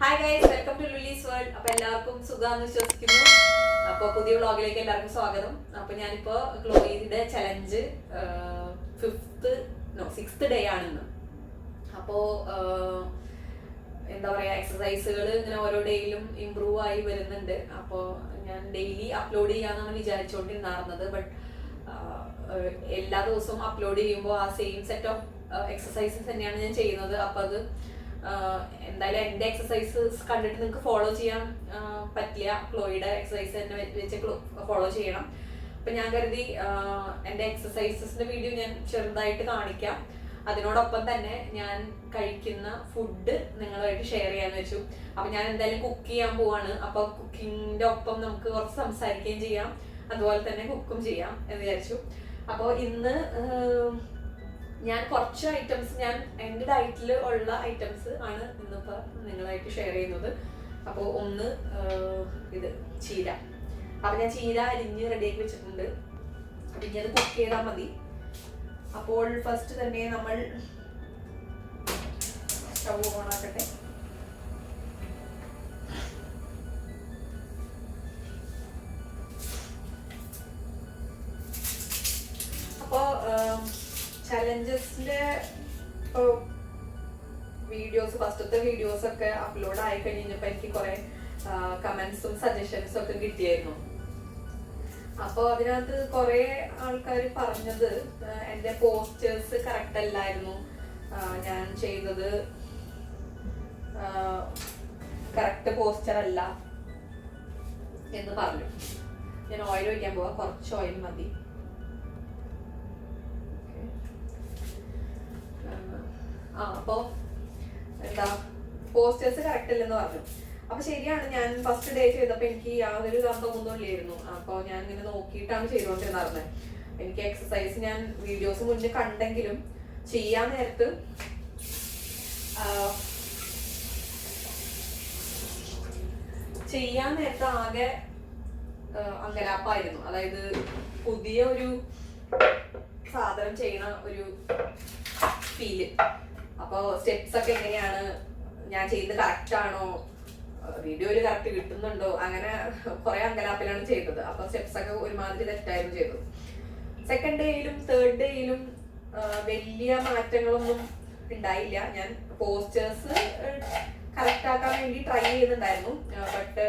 Hi guys, welcome to Lulee's world. അപ്പൊ എല്ലാവർക്കും സുഖാന്ന് വിശ്വസിക്കുന്നു. അപ്പൊ പുതിയ വ്ളോഗിലേക്ക് എല്ലാവർക്കും സ്വാഗതം. അപ്പൊ ഞാനിപ്പോ ഗ്ലോയിന്റെ ചലഞ്ച് 6th ഡേ ആണെന്ന്. അപ്പോ എന്താ പറയാ, എക്സസൈസുകൾ ഇങ്ങനെ ഓരോ ഡേയിലും ഇമ്പ്രൂവ് ആയി വരുന്നുണ്ട്. അപ്പോൾ ഞാൻ ഡെയിലി അപ്ലോഡ് ചെയ്യാന്നാണ് വിചാരിച്ചുകൊണ്ടിരുന്നത്. ബട്ട് എല്ലാ ദിവസവും അപ്ലോഡ് ചെയ്യുമ്പോൾ ആ സെയിം സെറ്റ് ഓഫ് എക്സസൈസസ് തന്നെയാണ് ഞാൻ ചെയ്യുന്നത്. അപ്പൊ അത് എന്തായാലും എൻ്റെ എക്സസൈസസ് കണ്ടിട്ട് നിങ്ങൾക്ക് ഫോളോ ചെയ്യാൻ പറ്റില്ല. ക്ലോയുടെ എക്സസൈസ് തന്നെ വെച്ച് ഫോളോ ചെയ്യണം. അപ്പൊ ഞാൻ കരുതി എൻ്റെ എക്സസൈസസിന്റെ വീഡിയോ ഞാൻ ചെറുതായിട്ട് കാണിക്കാം. അതിനോടൊപ്പം തന്നെ ഞാൻ കഴിക്കുന്ന ഫുഡ് നിങ്ങളുമായിട്ട് ഷെയർ ചെയ്യാന്ന് വെച്ചു. അപ്പൊ ഞാൻ എന്തായാലും കുക്ക് ചെയ്യാൻ പോവാണ്. അപ്പൊ കുക്കിങ്ങിന്റെ ഒപ്പം നമുക്ക് കുറച്ച് സംസാരിക്കുകയും ചെയ്യാം, അതുപോലെ തന്നെ കുക്കും ചെയ്യാം എന്ന് വിചാരിച്ചു. അപ്പോൾ ഇന്ന് ഞാൻ കുറച്ച് ഐറ്റംസ്, ഞാൻ എൻ്റെ ഡയറ്റിൽ ഉള്ള ഐറ്റംസ് ആണ് ഇന്നിപ്പോൾ നിങ്ങളായിട്ട് ഷെയർ ചെയ്യുന്നത്. അപ്പോൾ ഒന്ന് ഇത് ചീര. അപ്പം ഞാൻ ചീര അരിഞ്ഞ് റെഡിയാക്കി വെച്ചിട്ടുണ്ട്. അപ്പം ഇനി അത് കുക്ക് ചെയ്താൽ മതി. അപ്പോൾ ഫസ്റ്റ് തന്നെ നമ്മൾ സ്റ്റവ് ഓൺ ആക്കട്ടെ. അപ്പോൾ ചലഞ്ചസിന്റെ വീഡിയോസ്, ഫസ്റ്റത്തെ വീഡിയോസ് ഒക്കെ അപ്ലോഡ് ആയി കഴിഞ്ഞപ്പോൾ എനിക്ക് കുറെ കമന്റ്സും സജഷൻസും ഒക്കെ കിട്ടിയായിരുന്നു. അപ്പോൾ അതിനകത്ത് കുറെ ആൾക്കാർ പറഞ്ഞത് എൻ്റെ പോസ്റ്റേഴ്സ് കറക്റ്റ് അല്ലായിരുന്നു, ഞാൻ ചെയ്തത് കറക്റ്റ് പോസ്റ്റർ അല്ല എന്ന് പറഞ്ഞു. ഞാൻ ഓയിൽ ഒഴിക്കാൻ പോവാ, കുറച്ച് ഓയിൽ മതി. അപ്പോ എന്താ പോസ്റ്റേഴ്സ് കറക്റ്റ് അല്ലെന്ന് പറഞ്ഞു. അപ്പൊ ശരിയാണ്, ഞാൻ ഫസ്റ്റ് ഡേ ചെയ്തപ്പോ എനിക്ക് യാതൊരു അർത്ഥമൊന്നും ഇല്ലായിരുന്നു. അപ്പൊ ഞാൻ ഇങ്ങനെ നോക്കിയിട്ടാണ് ചെയ്തുകൊണ്ടിരുന്നത്. എനിക്ക് എക്സസൈസ് ഞാൻ വീഡിയോസ് മുന്നേ കണ്ടെങ്കിലും ചെയ്യാൻ നേരത്ത് ആകെ അങ്കലാപ്പായിരുന്നു. അതായത് പുതിയ ഒരു സാധനം ചെയ്യണ ഒരു ഫീല്. അപ്പൊ സ്റ്റെപ്സ് ഒക്കെ എങ്ങനെയാണ്, ഞാൻ ചെയ്യുന്നത് കറക്റ്റ് ആണോ, വീഡിയോയില് കറക്റ്റ് കിട്ടുന്നുണ്ടോ, അങ്ങനെ കുറെ അങ്കലാപ്പിലാണ് ചെയ്തത്. അപ്പൊ സ്റ്റെപ്സ് ഒക്കെ ഒരുമാതിരി തെറ്റായിരുന്നു ചെയ്തത്. സെക്കൻഡ് ഡേയിലും തേർഡ് ഡേയിലും വലിയ മാറ്റങ്ങളൊന്നും ഉണ്ടായില്ല. ഞാൻ പോസ്റ്റേഴ്സ് കറക്റ്റ് ആക്കാൻ വേണ്ടി ട്രൈ ചെയ്യുന്നുണ്ടായിരുന്നു. ബട്ട്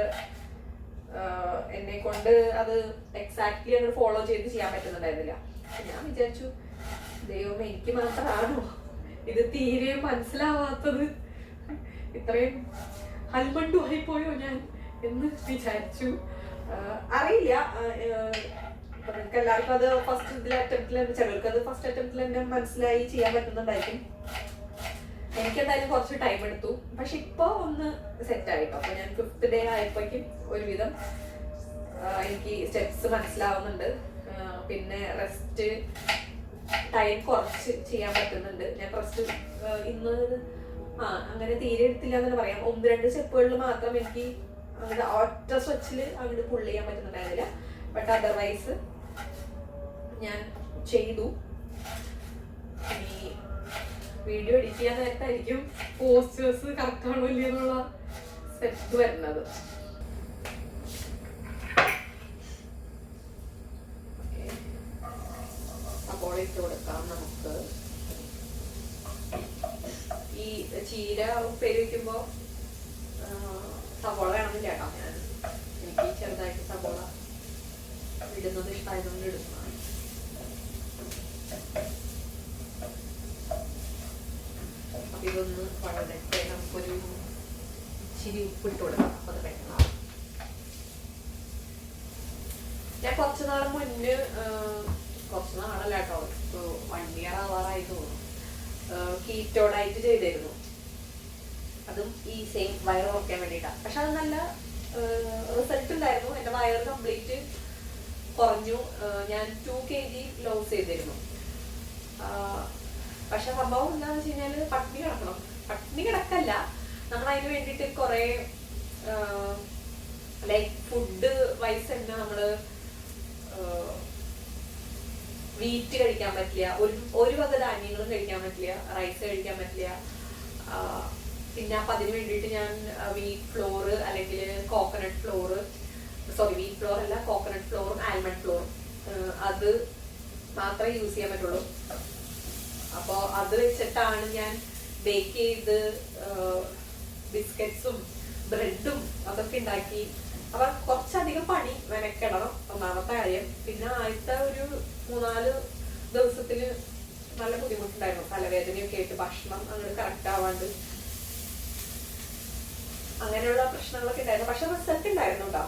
എന്നെ കൊണ്ട് അത് എക്സാക്ട്ലി അങ്ങനെ ഫോളോ ചെയ്ത് ചെയ്യാൻ പറ്റുന്നുണ്ടായിരുന്നില്ല. ഞാൻ വിചാരിച്ചു, ദൈവം എനിക്ക് മാത്രമാണോ ഇത് തീരെ മനസ്സിലാവാത്തത്, ഇത്രയും ഹൽമണ്ടുമായി പോയോ ഞാൻ എന്ന് വിചാരിച്ചു. അറിയില്ല, നിങ്ങൾക്ക് എല്ലാവർക്കും അത് ഫസ്റ്റ് അറ്റംപ്റ്റിൽ തന്നെ, ചിലർക്ക് അത് ഫസ്റ്റ് അറ്റംപ്റ്റിൽ തന്നെ മനസ്സിലായി ചെയ്യാൻ പറ്റുന്നുണ്ടായിരിക്കും. എനിക്കെന്തായാലും കുറച്ച് ടൈം എടുത്തു. പക്ഷെ ഇപ്പൊ ഒന്ന് സെറ്റ് ആയിട്ടോ. അപ്പൊ ഞാൻ 5th ഡേ ആയപ്പോഴേക്കും ഒരുവിധം എനിക്ക് സ്റ്റെപ്സ് മനസ്സിലാവുന്നുണ്ട്. പിന്നെ റെസ്റ്റ് ടൈം കുറച്ച് ചെയ്യാൻ പറ്റുന്നുണ്ട്. ഞാൻ ഫസ്റ്റ് ഇന്ന് അങ്ങനെ തീരെ എടുത്തില്ല എന്ന് പറയാം. 1-2 സ്റ്റെപ്പുകളിൽ മാത്രം എനിക്ക് അങ്ങനെ ഒറ്റ സ്ട്രെച്ചിൽ അങ്ങോട്ട് പുള്ള് ചെയ്യാൻ പറ്റുന്നുണ്ടായിരുന്നില്ല. ബട്ട് അതർവൈസ് ഞാൻ ചെയ്തു. ഇനി വീഡിയോ എഡിറ്റ് ചെയ്യാൻ നേരത്തായിരിക്കും പോസ്റ്റേഴ്സ് കറക്റ്റ് ആണോ ഇല്ല എന്നുള്ള സ്റ്റെപ്പ് വരുന്നത്. സവോള ഇട്ട് കൊടുക്കാം നമുക്ക്. ഈ ചീര ഉപ്പേരി വയ്ക്കുമ്പോൾ സവോള വേണമെന്നില്ല കേട്ടോ. എനിക്ക് ചെറുതായിട്ട് സവോള ഇടുന്നത് ഇഷ്ടമായതുകൊണ്ട് ഇടുന്നതാണ്. അപ്പൊ ഇതൊന്ന് വഴടട്ടെ. നമുക്കൊരു ഇച്ചിരി ഉപ്പിട്ട് കൊടുക്കാം. അപ്പൊ അത് പെട്ടെന്ന്. ഞാൻ കുറച്ച് നാളല്ല കേട്ടോ, 1 year ആവാറായി തോന്നുന്നു, കീറ്റോ ഡയറ്റ് ചെയ്തിരുന്നു. അതും ഈ സെയിം വയറ് കുറയ്ക്കാൻ വേണ്ടിയിട്ടാണ്. പക്ഷെ അത് നല്ല റിസൾട്ട് ഉണ്ടായിരുന്നു. എൻ്റെ വയറ് കംപ്ലീറ്റ് കുറഞ്ഞു. ഞാൻ 2 kg ലോസ് ചെയ്തിരുന്നു. പക്ഷെ സംഭവം എന്താണെന്ന് വെച്ച് കഴിഞ്ഞാൽ പട്ടിണി കിടക്കല്ല, നമ്മൾ അതിന് വേണ്ടിയിട്ട് കുറെ ലൈക്ക് ഫുഡ് വൈസ് തന്നെ നമ്മള് വീറ്റ് കഴിക്കാൻ പറ്റില്ല, ഒരു വക ധാന്യങ്ങളും കഴിക്കാൻ പറ്റില്ല, റൈസ് കഴിക്കാൻ പറ്റില്ല, പിന്നെ അപ്പം അതിന് വേണ്ടിയിട്ട് ഞാൻ വീറ്റ് ഫ്ലോർ അല്ലെങ്കിൽ coconut floor, sorry wheat floor അല്ല, കോക്കനട്ട് ഫ്ലോറും ആൽമണ്ട് ഫ്ലോറും അത് മാത്രമേ യൂസ് ചെയ്യാൻ പറ്റുള്ളൂ. അപ്പോൾ അത് വെച്ചിട്ടാണ് ഞാൻ ബേക്ക് ചെയ്ത് ബിസ്ക്കറ്റ്സും ബ്രെഡും അതൊക്കെ ഉണ്ടാക്കി. അപ്പം കുറച്ചധികം പണി മെനക്കെടണം, ഒന്നാമത്തെ കാര്യം. പിന്നെ ആദ്യത്തെ ഒരു 3-4 ദിവസത്തിൽ നല്ല ബുദ്ധിമുട്ടുണ്ടായിരുന്നു, തലവേദനയൊക്കെ ആയിട്ട്, ഭക്ഷണം അങ്ങോട്ട് കറക്റ്റ് ആവാണ്ട് അങ്ങനെയുള്ള പ്രശ്നങ്ങളൊക്കെ ഉണ്ടായിരുന്നു. പക്ഷെ റിസൾട്ട് ഉണ്ടായിരുന്നു കേട്ടോ.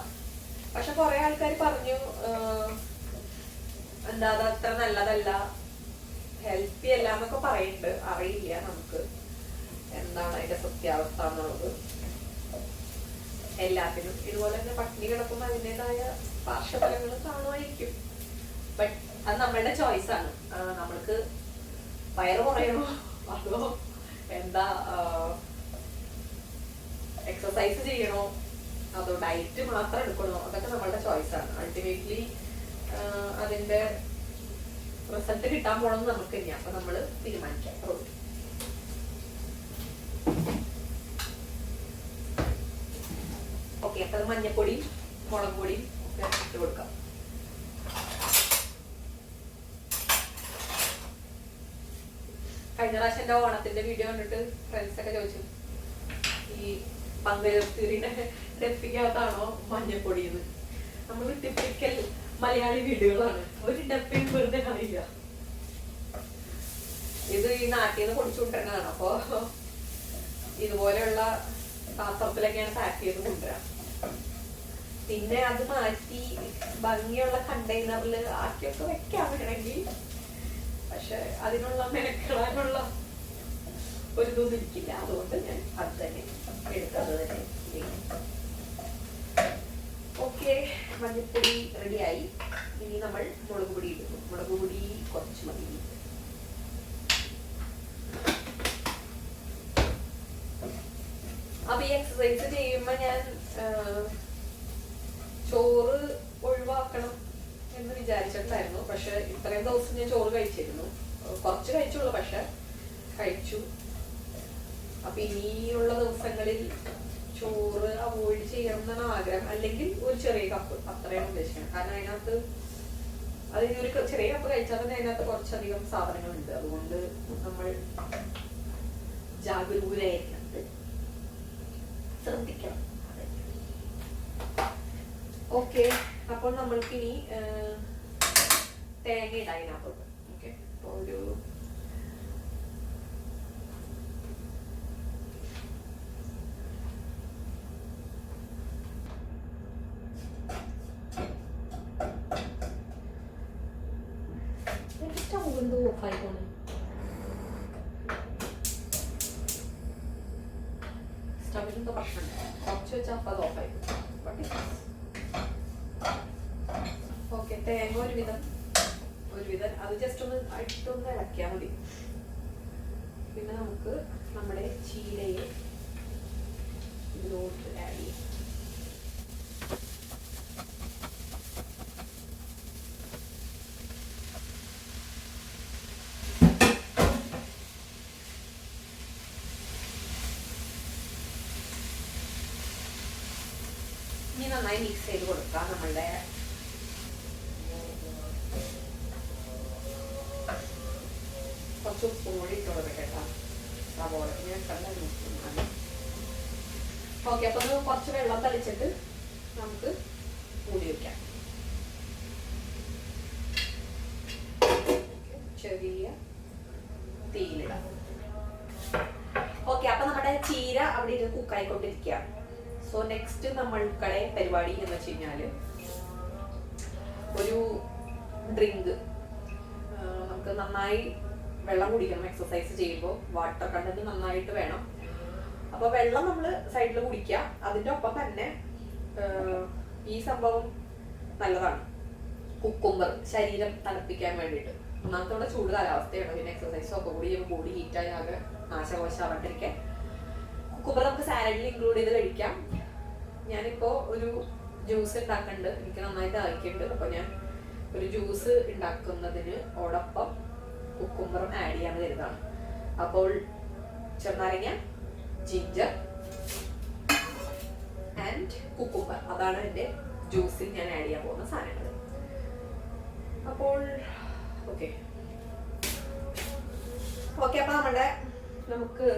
പക്ഷെ കുറെ ആൾക്കാർ പറഞ്ഞു എന്താ അത് അത്ര നല്ലതല്ല, ഹെൽത്തി അല്ല എന്നൊക്കെ പറയുന്നുണ്ട്. അറിയില്ല നമുക്ക് എന്താണ് അതിന്റെ സത്യാവസ്ഥ എന്നുള്ളത്. എല്ലാത്തിനും ഇതുപോലെ തന്നെ പട്ടിണി കിടക്കുമ്പോൾ അതിൻ്റെതായ പാർശ്വഫലങ്ങൾ കാണുമായിരിക്കും. ബട്ട് അത് നമ്മളുടെ ചോയ്സ് ആണ്. നമ്മൾക്ക് വയറ് കുറയണോ അതോ എന്താ എക്സസൈസ് ചെയ്യണോ അതോ ഡയറ്റ് മാത്രം എടുക്കണോ, അതൊക്കെ നമ്മളുടെ ചോയ്സ് ആണ്. അൾട്ടിമേറ്റ്ലി അതിന്റെ റിസൾട്ട് കിട്ടാൻ പോണെന്ന് നമുക്ക് തന്നെയാണ്. അപ്പൊ നമ്മള് തീരുമാനിക്കാം. ഓക്കെ, അപ്പൊ അത് മഞ്ഞപ്പൊടിയും മുളക് പൊടിയും ഒക്കെ ഇട്ട് കൊടുക്കാം. കഴിഞ്ഞ പ്രാവശ്യം എന്റെ ഓണത്തിന്റെ വീഡിയോ കണ്ടിട്ട് ഫ്രണ്ട്സ് ഒക്കെ ചോദിച്ചു, ഈ പങ്കജത്തിന്റെ ഡെപ്പിക്കകത്താണോ മഞ്ഞപ്പൊടിയെന്ന്. നമ്മൾ ടിപ്പിക്കൽ മലയാളി വീടുകളാണ്, ഒരു ഡെപ്പയും വെറുതെ കാണില്ല. ഇത് ഈ നാട്ടിൽ നിന്ന് പൊടിച്ചു കൊണ്ടിരുന്നതാണ്. അപ്പൊ ഇതുപോലെയുള്ള പാത്രത്തിലൊക്കെയാണ് പാക്ക് ചെയ്ത് കൊണ്ടുവരാം. പിന്നെ അത് മാറ്റി ഭംഗിയുള്ള കണ്ടെയ്നറിൽ ആക്കിയൊക്കെ വെക്കാൻ വേണമെങ്കിൽ, പക്ഷെ അതിനുള്ള മെനക്കെടാനുള്ള ഒരു ഇതൊന്നും ഇരിക്കില്ല. അതുകൊണ്ട് ഞാൻ അത് തന്നെ എടുത്തത് തന്നെ. ഓക്കെ, മഞ്ഞപ്പൊടി റെഡിയായി. ഇനി നമ്മൾ മുളക് പൊടി ഇടുന്നു. മുളക് പൊടി കുറച്ച് മതി. അപ്പൊ ഈ എക്സസൈസ് ചെയ്യുമ്പോ ഞാൻ ചോറ് ഒഴിവാക്കണം എന്ന് വിചാരിച്ചിട്ടുണ്ടായിരുന്നു. പക്ഷെ ഇത്രയും ദിവസം ഞാൻ ചോറ് കഴിച്ചിരുന്നു. കുറച്ച് കഴിച്ചുള്ളൂ, പക്ഷെ കഴിച്ചു. അപ്പൊ ഇനിയുള്ള ദിവസങ്ങളിൽ ചോറ് അവോയ്ഡ് ചെയ്യണം എന്നാണ് ആഗ്രഹം. അല്ലെങ്കിൽ ഒരു ചെറിയ കപ്പ്, അത്രയാണ് ഉദ്ദേശിക്കുന്നത്. കാരണം അതിനകത്ത് അതിനൊരു ചെറിയ കപ്പ് കഴിച്ചാൽ തന്നെ അതിനകത്ത് കുറച്ചധികം സാധനങ്ങളുണ്ട്. അതുകൊണ്ട് നമ്മൾ ജാഗരൂകരായിരിക്കണം, ശ്രദ്ധിക്കണം. ഓക്കെ, അപ്പോൾ നമ്മൾക്കിനി തേങ്ങ ഇടാം അതിനകത്തോട്ട്. ഓക്കെ, അപ്പോൾ ഒരു സ്റ്റൗ ഓഫായി പോണേ. സ്റ്റൗവിലെന്തോ പ്രശ്നം, കുറച്ച് വെച്ചാൽ അപ്പം അത് ഓഫായി. ഓക്കെ, തേങ്ങ ഒരുവിധം അത് ജസ്റ്റ് ഒന്ന് ഇട്ടൊന്ന് ഇളക്കിയാൽ മതി. പിന്നെ നമുക്ക് നമ്മുടെ ചീരയെ ഇതിലോട്ട് ആഡ് ചെയ്യാം. ഇനി നന്നായി മിക്സ് ചെയ്ത് കൊടുക്കാം. നമ്മളുടെ കുറച്ച് ഉപ്പും കൂടി ഇട്ട് കൊടുക്കട്ടെ. സവോള ഓക്കെ, അപ്പൊ കുറച്ച് വെള്ളം തളിച്ചിട്ട് നമുക്ക് മൂടി വെക്കാം. ചെറിയ തീയിലിടാം. ഓക്കെ, അപ്പൊ നമ്മുടെ ചീര അവിടെ ഇരുന്ന് കുക്കായിക്കൊണ്ടിരിക്കുക. സോ നെക്സ്റ്റ് നമ്മൾക്കടെ പരിപാടി എന്ന് വെച്ച് കഴിഞ്ഞാല് ഒരു ഡ്രിങ്ക്. നമുക്ക് നന്നായി വെള്ളം കുടിക്കണം. എക്സസൈസ് ചെയ്യുമ്പോൾ വാട്ടർ കണ്ടന്റ് നന്നായിട്ട് വേണം. അപ്പോൾ വെള്ളം നമ്മൾ സൈഡിൽ കുടിക്കുക. അതിൻ്റെ ഒപ്പം തന്നെ ഈ സംഭവം നല്ലതാണ്, കുക്കുംബർ, ശരീരം തണുപ്പിക്കാൻ വേണ്ടിയിട്ട്. ഒന്നാമത്തോടെ ചൂട് കാലാവസ്ഥയാണ്, പിന്നെ എക്സസൈസും ഒക്കെ കൂടി ബോഡി ഹീറ്റായി ആകെ നാശകോശാവാണ്ടിരിക്കാൻ കുക്കുംബർ നമുക്ക് സാലഡിൽ ഇൻക്ലൂഡ് ചെയ്ത് കഴിക്കാം. ഞാനിപ്പോൾ ഒരു ജ്യൂസ് ഉണ്ടാക്കുന്നുണ്ട്, എനിക്ക് നന്നായിട്ട് ആക്കിയിട്ടുണ്ട്. അപ്പോൾ ഞാൻ ഒരു ജ്യൂസ് ഉണ്ടാക്കുന്നതിനോടൊപ്പം കുക്കുംബറും ആഡ് ചെയ്യാൻ കരുതാണ്. അപ്പോൾ ചെറുനാരങ്ങ, ജിഞ്ചർ ആൻഡ് കുക്കുംബർ. അതാണ് എൻ്റെ ജ്യൂസിൽ ഞാൻ ആഡ് ചെയ്യാൻ പോകുന്ന സാധനങ്ങൾ. അപ്പോൾ ഓക്കെ ഓക്കെ അപ്പൊ നമുക്ക്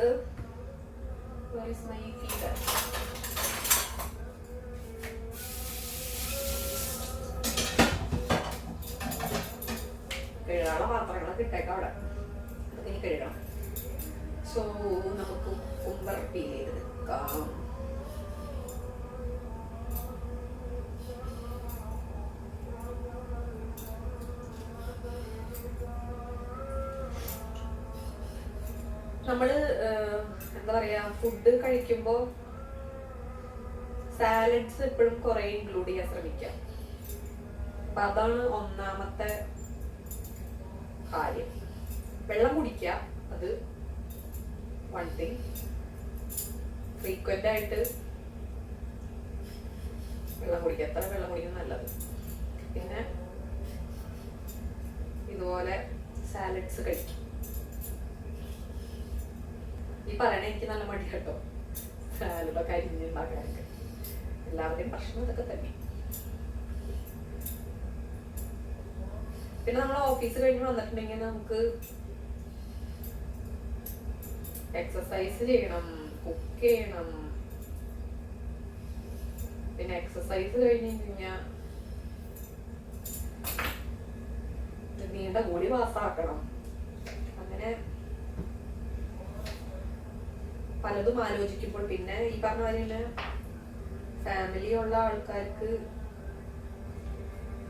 കഴുകാനുള്ള പാത്രങ്ങളൊക്കെ ഇട്ടേക്കാം അവിടെ, ഇനി കഴുകണം. സോ നമുക്ക് കുക്കുംബർ പീൽ ചെയ്തെടുക്കാം. നമ്മള് എന്താ പറയാ, ഫുഡ് കഴിക്കുമ്പോ സാലഡ്സ് എപ്പോഴും കുറെ ഇൻക്ലൂഡ് ചെയ്യാൻ ശ്രമിക്കാം. അപ്പൊ അതാണ് ഒന്നാമത്തെ കാര്യം. വെള്ളം കുടിക്കുക, അത് വൺ തിങ്. ഫ്രീക്വന്റ് ആയിട്ട് വെള്ളം കുടിക്കുക, എത്ര വെള്ളം കുടിക്കുന്നത് നല്ലത്. പിന്നെ ഇതുപോലെ സാലഡ്സ് കഴിക്കും. ഈ പറയണ എനിക്ക് നല്ല മടി കേട്ടോ, സാലഡൊക്കെ അരിഞ്ഞുണ്ടാക്കാനൊക്കെ. എല്ലാവരുടെയും പ്രശ്നം ഇതൊക്കെ തന്നെ. പിന്നെ നമ്മൾ ഓഫീസ് കഴിഞ്ഞ് വന്നിട്ടുണ്ടെങ്കിൽ നമുക്ക് എക്സസൈസ് ചെയ്യണം, കുക്ക് ചെയ്യണം. പിന്നെ എക്സസൈസ് കഴിഞ്ഞ് കഴിഞ്ഞാൽ നീണ്ട കൂടി പാസ്സാക്കണം. അങ്ങനെ പലതും ആലോചിക്കുമ്പോൾ പിന്നെ ഈ പറഞ്ഞ പോലെ ഫാമിലി ഉള്ള ആൾക്കാർക്ക്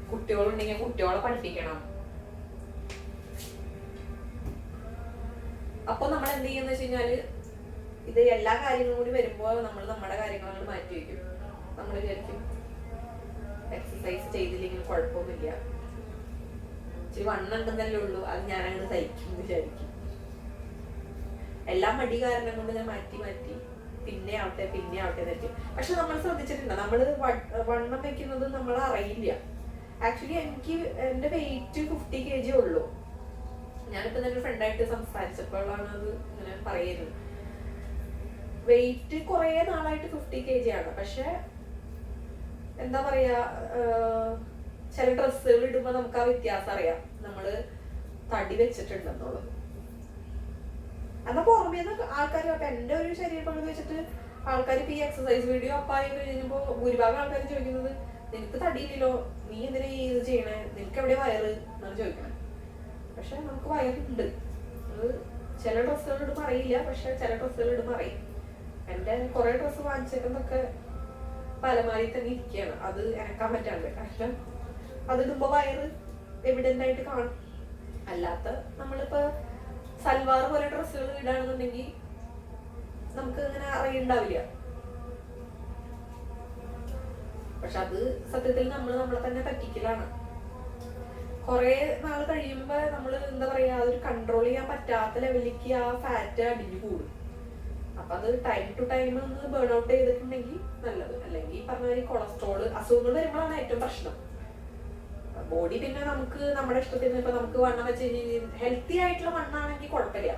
കുട്ടികളുണ്ടെങ്കിൽ കുട്ടികളെ പഠിപ്പിക്കണം. അപ്പൊ നമ്മൾ എന്ത് ചെയ്യുന്ന വെച്ച് കഴിഞ്ഞാല് ഇത് എല്ലാ കാര്യങ്ങളും കൂടി വരുമ്പോൾ നമ്മൾ നമ്മുടെ കാര്യങ്ങൾ മാറ്റി വയ്ക്കും. നമ്മൾ വിചാരിക്കും എക്സസൈസ് ചെയ്തില്ലെങ്കിൽ കുഴപ്പമൊന്നുമില്ല, ഇച്ചിരി വണ്ണുണ്ടെന്നല്ലേ ഉള്ളൂ, അത് ഞാൻ അങ്ങനെ സഹിക്കും വിചാരിക്കും. എല്ലാ മടി കാരണം കൊണ്ട് ഞാൻ മാറ്റി പിന്നെ ആവട്ടെ തെറ്റും. പക്ഷെ നമ്മൾ ശ്രദ്ധിച്ചിട്ടുണ്ട്, നമ്മൾ വണ്ണം വെക്കുന്നത് നമ്മൾ അറിയില്ല. ആക്ച്വലി എനിക്ക് എന്റെ വെയിറ്റ് 50 kg ഉള്ളൂ. ഞാനിപ്പോ എൻ്റെ ഫ്രണ്ടായിട്ട് സംസാരിച്ചപ്പോഴാണ് അത് ഇങ്ങനെ പറയുന്നത്. വെയിറ്റ് കുറെ നാളായിട്ട് 50 kg ആണ്. പക്ഷെ എന്താ പറയാ, ചില ഡ്രസ്സുകൾ ഇടുമ്പോ നമുക്ക് ആ വ്യത്യാസം അറിയാം, നമ്മള് തടി വെച്ചിട്ടുണ്ടെന്നുള്ളത്. എന്നാ പുറമേ ആൾക്കാർ എന്റെ ഒരു ശരീരം വെച്ചിട്ട് ആൾക്കാർ ഇപ്പൊ ഈ എക്സസൈസ് വീഡിയോ അപ്പായി കഴിഞ്ഞപ്പോ ഭൂരിഭാഗം ആൾക്കാർ ചോദിക്കുന്നത്, നിനക്ക് തടിയില്ലല്ലോ, നീ എന്തിനാ ഇത് ചെയ്യണേ, നിനക്ക് എവിടെ വയറ് എന്നാണ് ചോദിക്കണേ. പക്ഷെ നമുക്ക് വയറുണ്ട്. അത് ചില ഡ്രസ്സുകൾ ഇടുമ്പോൾ അറിയില്ല, പക്ഷെ ചില ഡ്രസ്സുകൾ ഇടുമ്പോൾ അറിയും. എന്റെ കുറെ ഡ്രസ്സ് വാങ്ങിച്ചേക്കുന്നതൊക്കെ പലമാരി തന്നെ ഇരിക്കുകയാണ്, അത് ഇറക്കാൻ പറ്റാണ്ട്. കാരണം അതിടുമ്പോ വയറ് എവിഡന്റ് ആയിട്ട് കാണും. അല്ലാത്ത നമ്മളിപ്പോ സൽവാർ പോലെ ഡ്രസ്സുകൾ ഇടാണെന്നുണ്ടെങ്കിൽ നമുക്ക് അങ്ങനെ അറിയണ്ടാവില്ല. പക്ഷെ അത് സത്യത്തിൽ നമ്മളെ തന്നെ പറ്റിക്കലാണ്. കുറെ നാൾ കഴിയുമ്പോ നമ്മൾ എന്താ പറയാ, അതൊരു കൺട്രോൾ ചെയ്യാൻ പറ്റാത്ത ലെവലിലേക്ക് ആ ഫാറ്റ് അടിഞ്ഞു കൂടും. അപ്പൊ അത് ടൈം ടു ടൈം ഒന്ന് ബേൺ ഔട്ട് ചെയ്തിട്ടുണ്ടെങ്കിൽ നല്ലത്. അല്ലെങ്കിൽ പറഞ്ഞ കൊളസ്ട്രോള് അസുഖങ്ങൾ വരുമ്പോഴാണ് ഏറ്റവും പ്രശ്നം. ബോഡി പിന്നെ നമുക്ക് നമ്മുടെ ഇഷ്ടത്തിന് ഇപ്പൊ നമുക്ക് വണ്ണം വെച്ച് കഴിഞ്ഞാൽ ഹെൽത്തി ആയിട്ടുള്ള വണ്ണാണെങ്കിൽ കുഴപ്പമില്ല.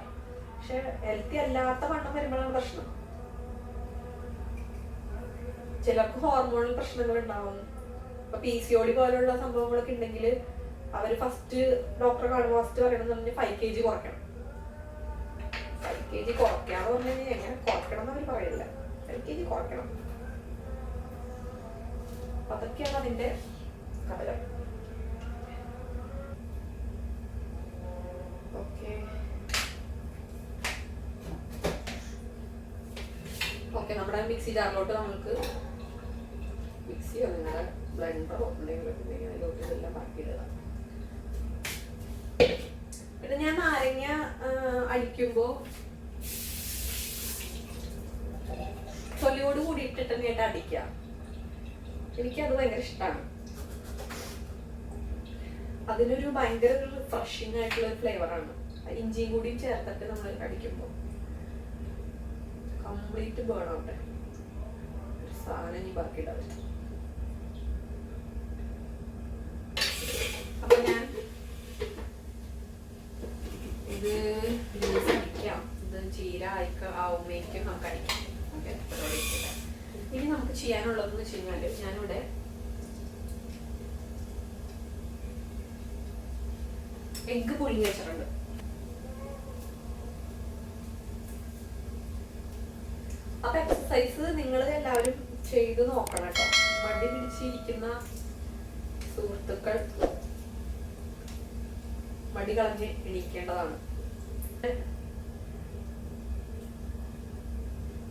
പക്ഷെ ഹെൽത്തി അല്ലാത്ത വണ്ണം വരുമ്പോഴാണ് പ്രശ്നം. ചിലർക്ക് ഹോർമോണൽ പ്രശ്നങ്ങൾ ഉണ്ടാവും. ഇപ്പൊ PCOD പോലുള്ള സംഭവങ്ങളൊക്കെ ഉണ്ടെങ്കിൽ അവര് ഫസ്റ്റ് ഡോക്ടറെ കാണുമ്പോൾ ഫസ്റ്റ് പറയണമെന്ന് 5 kg കുറയ്ക്കണം. 5 kg കുറയ്ക്കാന്ന് പറഞ്ഞു കഴിഞ്ഞാൽ എങ്ങനെ കുറയ്ക്കണം എന്ന് അവർ പറയില്ല. 5 kg കുറയ്ക്കണം. അതൊക്കെയാണ് അതിന്റെ കാര്യം. ഓക്കെ നമ്മുടെ മിക്സി ജാറിലോട്ട് നമുക്ക് മിക്സിയോ നിങ്ങളുടെ ബ്ലെൻഡറോ എന്തെങ്കിലും അതിലോട്ട് ഇതെല്ലാം ബാക്കിയിടുക. പിന്നെ ഞാൻ നാരങ്ങ അടിക്കുമ്പോ തൊലിയോട് കൂടി ഇട്ടിട്ട് നേട്ട് അടിക്കാം. എനിക്കത് ഭയങ്കര ഇഷ്ടമാണ്. അതിനൊരു ഭയങ്കര റിഫ്രഷിംഗ് ആയിട്ടുള്ള ഒരു ഫ്ലേവറാണ്. ഇഞ്ചിയും കൂടിയും ചേർത്തിട്ട് നമ്മൾ അടിക്കുമ്പോൾ കംപ്ലീറ്റ് ബേൺ ഔട്ട് സാധനം ഇനി ബാക്കിയിടാം. അപ്പൊ ഞാൻ ഇത് ജ്യൂസ് അടിക്കാം. ഇത് ചീര ആവുമ്പോഴേക്കും നമുക്ക് അടിക്കാം. നമുക്ക് ചെയ്യാനുള്ളതെന്ന് വെച്ച് കഴിഞ്ഞാൽ ഞാനിവിടെ എഗ്ഗ് പുഴുങ്ങി വെച്ചിട്ടുണ്ട്. അപ്പൊ എക്സസൈസ് നിങ്ങൾ എല്ലാവരും ചെയ്ത് നോക്കണം കേട്ടോ. മടി പിടിച്ചിരിക്കുന്ന സുഹൃത്തുക്കൾ മടി കളഞ്ഞ് എണീക്കേണ്ടതാണ്.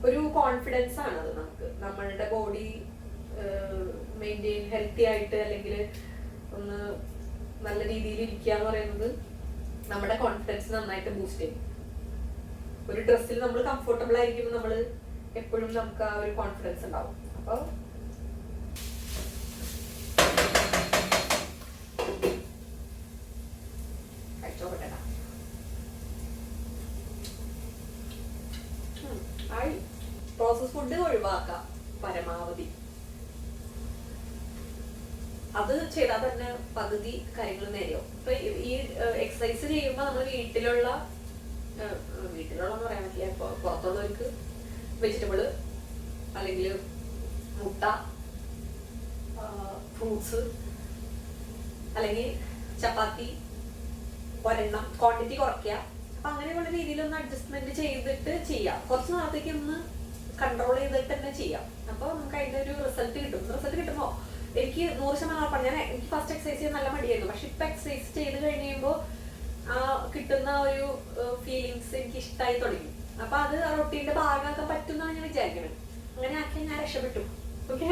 ഒരു കോൺഫിഡൻസ് ആണ് അത്. നമുക്ക് നമ്മളുടെ ബോഡി മെയിൻറ്റെയിൻ ഹെൽത്തി ആയിട്ട് അല്ലെങ്കിൽ ഒന്ന് നല്ല രീതിയിൽ ഇരിക്കുക എന്ന് പറയുന്നത് നമ്മുടെ കോൺഫിഡൻസ് നന്നായിട്ട് ബൂസ്റ്റ് ചെയ്യും. ഒരു ഡ്രസ്സിൽ നമ്മൾ കംഫർട്ടബിൾ ആയിരിക്കുമ്പോൾ നമ്മൾ എപ്പോഴും നമുക്ക് ആ ഒരു കോൺഫിഡൻസ് ഉണ്ടാവും. അപ്പോൾ പ്രോസസ് ഫുഡ് ഒഴിവാക്കാം പരമാവധി. അത് ചെയ്താൽ തന്നെ പകുതി കാര്യങ്ങൾ നേരെയോ. ഇപ്പൊ ഈ എക്സസൈസ് ചെയ്യുമ്പോൾ നമ്മൾ വീട്ടിലുള്ളന്ന് പറയാൻ പറ്റില്ല. ഇപ്പൊ പുറത്തുള്ളവർക്ക് വെജിറ്റബിള് അല്ലെങ്കിൽ മുട്ട, ഫ്രൂട്ട്സ് അല്ലെങ്കിൽ ചപ്പാത്തി ഒരെണ്ണം ക്വാണ്ടിറ്റി കുറയ്ക്കുക. അപ്പൊ അങ്ങനെയുള്ള രീതിയിലൊന്ന് അഡ്ജസ്റ്റ്മെന്റ് ചെയ്തിട്ട് ചെയ്യാം. കുറച്ച് നാളത്തേക്ക് ഒന്ന് കൺട്രോൾ ചെയ്തിട്ട് തന്നെ ചെയ്യാം. അപ്പൊ നമുക്ക് അതിന്റെ ഒരു റിസൾട്ട് കിട്ടും. റിസൾട്ട് കിട്ടുമ്പോ എനിക്ക് 100% ഞാൻ എനിക്ക് ഫസ്റ്റ് എക്സസൈസ് ചെയ്യാൻ നല്ല മടിയായിരുന്നു. പക്ഷെ ഇപ്പൊ എക്സസൈസ് ചെയ്ത് കഴിയുമ്പോൾ ആ കിട്ടുന്ന ഒരു ഫീലിങ്സ് എനിക്ക് ഇഷ്ടമായി തുടങ്ങി. അപ്പൊ അത് റൊട്ടീന്റെ ഭാഗമാക്കാൻ പറ്റുമെന്നാണ് ഞാൻ വിചാരിക്കുന്നത്. അങ്ങനെ ആക്കിയാൽ ഞാൻ രക്ഷപ്പെട്ടു. ഓക്കെ,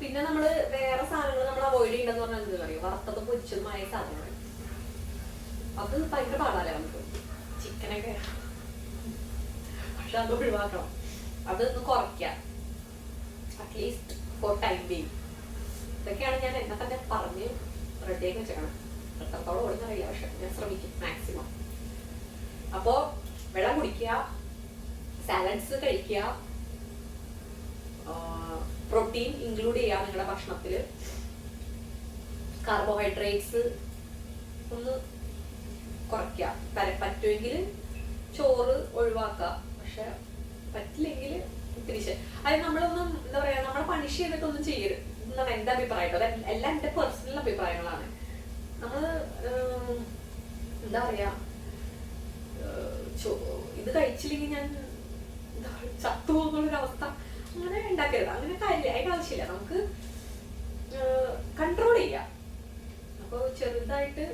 പിന്നെ നമ്മള് വേറെ സാധനങ്ങൾ നമ്മൾ അവോയ്ഡ് ചെയ്യണ്ടെന്ന് പറഞ്ഞാൽ എന്താ പറയുക, വറുത്തതും പൊരിച്ചതുമായ സാധനങ്ങൾ. അത് ഭയങ്കര പാടാല്ലേ നമുക്ക്, ചിക്കനൊക്കെ. പക്ഷെ അത് ഒഴിവാക്കണം, അതൊന്ന് കുറയ്ക്കാം അറ്റ്ലീസ്റ്റ് ഫോർ ടൈം ബീങ്. ഇതൊക്കെയാണ് ഞാൻ എന്നെ തന്നെ പറഞ്ഞ് റെഡിയാക്കി വെച്ചേക്കണം. എത്രത്തോളം ഓടുന്നറിയില്ല, പക്ഷെ ഞാൻ ശ്രമിക്കും മാക്സിമം. അപ്പോ വെള്ളം കുടിക്കുക, സാലഡ്സ് കഴിക്കുക, പ്രോട്ടീൻ ഇൻക്ലൂഡ് ചെയ്യുക നിങ്ങളുടെ ഭക്ഷണത്തിൽ. കാർബോഹൈഡ്രേറ്റ്സ് ഒന്ന് കുറയ്ക്കുക. പറ്റുമെങ്കിൽ ചോറ് ഒഴിവാക്കുക. പക്ഷെ പറ്റില്ലെങ്കിൽ തിരിച്ച് അത് നമ്മളൊന്നും എന്താ പറയാ, നമ്മളെ പണിഷ് ചെയ്തിട്ടൊന്നും ചെയ്യരുത് എന്നാണ് എന്റെ അഭിപ്രായം. എല്ലാം എന്റെ പേഴ്സണൽ അഭിപ്രായങ്ങളാണ്. നമ്മള് എന്താ പറയാ, ഇത് കഴിച്ചില്ലെങ്കിൽ ഞാൻ ചത്തുപോകുന്നൊരവസ്ഥ അങ്ങനെ ഉണ്ടാക്കരുത്. അങ്ങനെ കാര്യമില്ല, അതിന്റെ ആവശ്യമില്ല. നമുക്ക് കൺട്രോൾ ചെയ്യാം. അപ്പോൾ ചെറുതായിട്ട്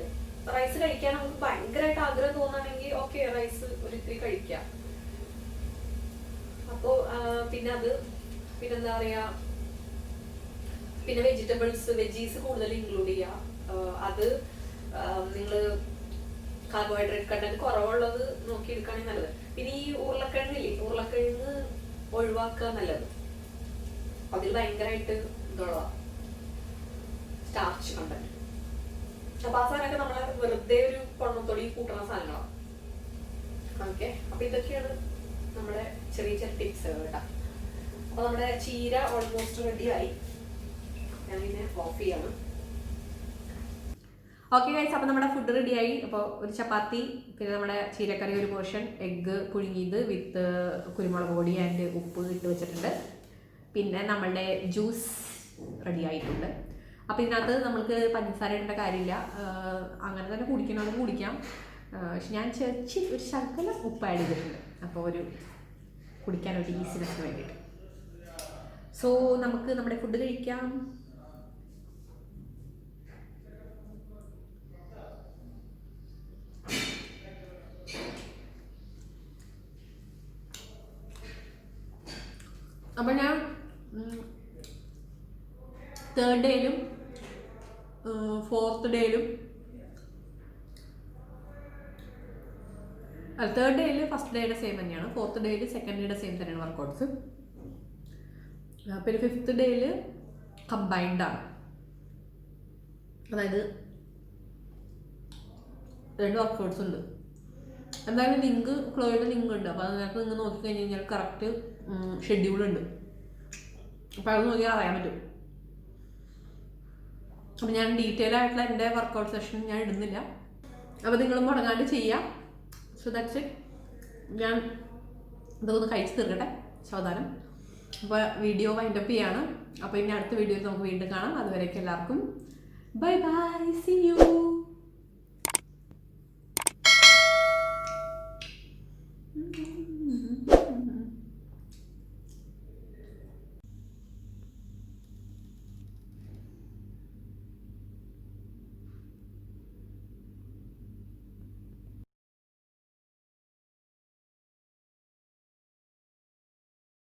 റൈസ് കഴിക്കാൻ നമുക്ക് ഭയങ്കരമായിട്ട് ആഗ്രഹം തോന്നുകയാണെങ്കിൽ ഓക്കെ, റൈസ് ഒരിത്തിരി കഴിക്കാം. അപ്പോൾ പിന്നെന്താ പറയാ, പിന്നെ വെജീസ് കൂടുതൽ ഇൻക്ലൂഡ് ചെയ്യാം. അത് നിങ്ങൾ കാർബോഹൈഡ്രേറ്റ് കണ്ടന്റ് കുറവുള്ളത് നോക്കിയെടുക്കുകയാണെങ്കിൽ നല്ലത്. പിന്നെ ഈ ഉരുളക്കിഴങ്ങ് ഒഴിവാക്കുക നല്ലത്. അതിൽ ഭയങ്കരമായിട്ട് ഇതുള്ള സ്റ്റാർച്ച് കണ്ടന്റ്. അപ്പൊ ആ സാധനമൊക്കെ നമ്മളെ വെറുതെ ഒരു പൊണ്ണത്തൊടി കൂട്ടുന്ന സാധനങ്ങളാണ്. ഓക്കെ, അപ്പൊ ഇതൊക്കെയാണ് നമ്മുടെ ചെറിയ ചെറിയ ടിപ്സ് കേട്ടോ. അപ്പൊ നമ്മുടെ ചീര ഓൾമോസ്റ്റ് റെഡി ആയി. ഞാനിങ്ങനെ ഓഫ് ചെയ്യാണ്. ഓക്കെ ഗൈസ്, അപ്പോൾ നമ്മുടെ ഫുഡ് റെഡിയായി. അപ്പോൾ ഒരു ചപ്പാത്തി, പിന്നെ നമ്മുടെ ചീരക്കറി ഒരു പോർഷൻ, എഗ്ഗ് പുഴുങ്ങിയത് വിത്ത് കുരുമുളക് പൊടി ആൻഡ് ഉപ്പ് ഇട്ട് വെച്ചിട്ടുണ്ട്. പിന്നെ നമ്മളുടെ ജ്യൂസ് റെഡി ആയിട്ടുണ്ട്. അപ്പോൾ ഇതിനകത്ത് നമുക്ക് പഞ്ചസാര ഇടേണ്ട കാര്യമില്ല, അങ്ങനെ തന്നെ കുടിക്കണമെന്ന് കുടിക്കാം. പക്ഷെ ഞാൻ ഒരു ശകലം ഉപ്പ് ആഡ് ചെയ്തിട്ടുണ്ട്, അപ്പോൾ ഒരു കുടിക്കാനൊരു ഈസിനെസ്സിന് വേണ്ടിയിട്ട്. സോ നമുക്ക് നമ്മുടെ ഫുഡ് കഴിക്കാം. അപ്പം ഞാൻ 3rd ഡേയിലും 4th ഡേയിലും 3rd ഡേയിൽ ഫസ്റ്റ് ഡേയുടെ സെയിം തന്നെയാണ്, 4th ഡേയിൽ സെക്കൻഡ് ഡേയുടെ സെയിം തന്നെയാണ് വർക്കൗട്ട്സ്. പിന്നെ 5th ഡേയിൽ കമ്പൈൻഡ് ആണ്. അതായത് 2 വർക്കൗട്ട്സ് ഉണ്ട്. എന്തായാലും ലിങ്ക് ക്ലോയുടെ ലിങ്ക് ഉണ്ട്. അപ്പോൾ അതിനകത്ത് നിങ്ങൾ നോക്കിക്കഴിഞ്ഞ് കഴിഞ്ഞാൽ കറക്റ്റ് ഷെഡ്യൂളുണ്ട്. അപ്പോൾ അത് നോക്കിയാൽ അറിയാൻ പറ്റും. അപ്പോൾ ഞാൻ ഡീറ്റെയിൽ ആയിട്ടുള്ള എൻ്റെ വർക്കൗട്ട് സെഷൻ ഞാൻ ഇടുന്നില്ല. അപ്പോൾ നിങ്ങൾ മുടങ്ങാണ്ട് ചെയ്യാം. So that's it. ഞാൻ ഇതൊന്ന് കഴിച്ച് തീർക്കട്ടെ സാവധാനം. അപ്പോൾ വീഡിയോ വൈൻഡപ്പ് ചെയ്യാണ്. അപ്പോൾ ഇനി അടുത്ത വീഡിയോയിൽ നമുക്ക് വീണ്ടും കാണാം. അതുവരേക്കും എല്ലാവർക്കും ബൈ ബൈ, സീ യു.